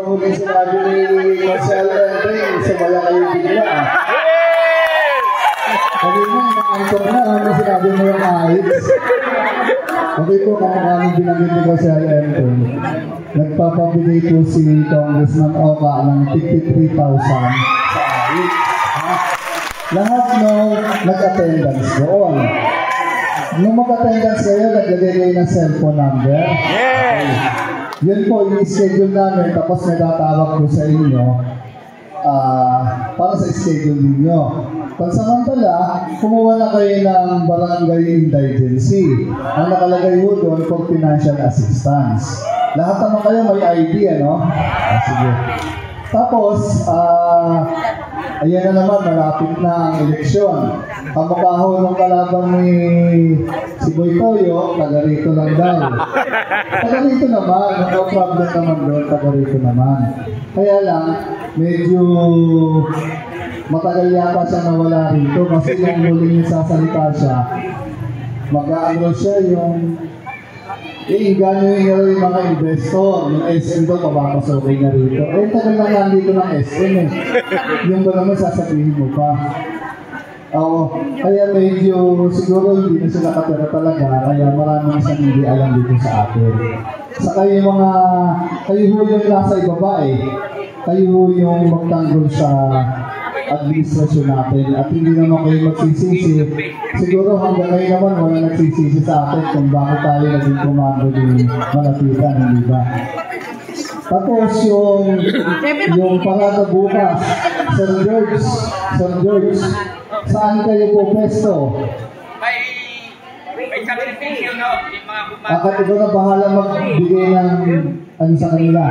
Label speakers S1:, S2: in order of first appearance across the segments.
S1: siguro huli sinabi ni Marcel Andre, sumaya kayo bigla. Sabi nga, naantok na, ano sinabi mo yung ayos? Okay po, kakakaming binanggit ni Marcel Andre. Nagpapabigay po si Congressman Oka ng 53,000 sa ayos. Lahat nag-attendance doon. Nung mag-attendance kayo, naglagay kayo ng cellphone number. Yun po, yung schedule namin, tapos may tatawag po sa inyo para sa schedule ninyo. Pansamantala, kumuha na kayo ng barangay indigency. Ang nakalagay po doon for financial assistance. Lahat naman kayo may ID, ano? Sige. Tapos, ayan na naman, malapit na ang eleksyon. Ang makaho ng kalaban ni si Boy Toyo, taga rito lang daw. Taga rito naman, no problem naman doon, taga rito naman. Kaya lang, medyo matagal yata siya nawala rito kasi yung huling sasalita siya, mag-aano siya yung gano'n yung mga investor, yung SM doon, mapapasokay na rito. Tagal na nandito ng SM eh. Yung ba naman sasabihin mo pa. Oo, kaya medyo siguro hindi na sila katira talaga, kaya maraming siyang hindi alam dito sa atin. Saka yung mga, kayo yung nasa ibaba eh. Kayo yung magtanggol sa administrasyon natin at hindi naman kayo magsisisi. Siguro hanggang ngayon naman wala nagsisisi sa atin kung bakit tayo naging komando ng Malatitan, hindi ba? Tapos yung parada bukas, Sir George, saan kayo po pesto?
S2: May sacrifice, no?
S1: Akit ito na bahala magbigay ng ano sa kanila.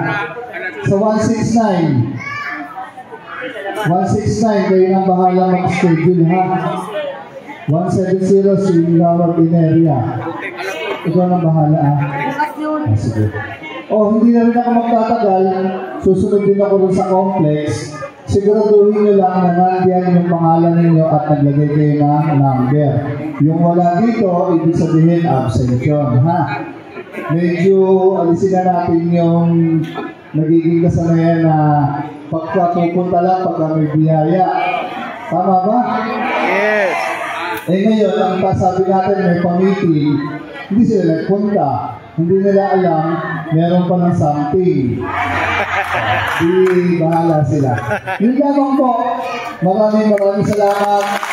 S1: Sa 169 kayo nang bahala mag-schedule, ha? 170 si Howard Ineria. Ikaw nang bahala, ha? Sige. Hindi na rin ako magtatagal. Susunod din ako rin sa complex. Siguraduhin nyo lang na nandiyan yung pangalan ninyo at naglagay kayo ng number. Yung wala dito, ibig sabihin absention, ha? Medyo alisin na natin yung nagiging kasanayan na pagkapupunta lang pagka may biyaya. Tama ba?
S2: Yes.
S1: Ngayon, ang pasabi natin may pang-meeting, hindi sila nagpunta. Hindi nila alam, meron pa ng something. Di bahala sila. Yun lamang po. Maraming salamat.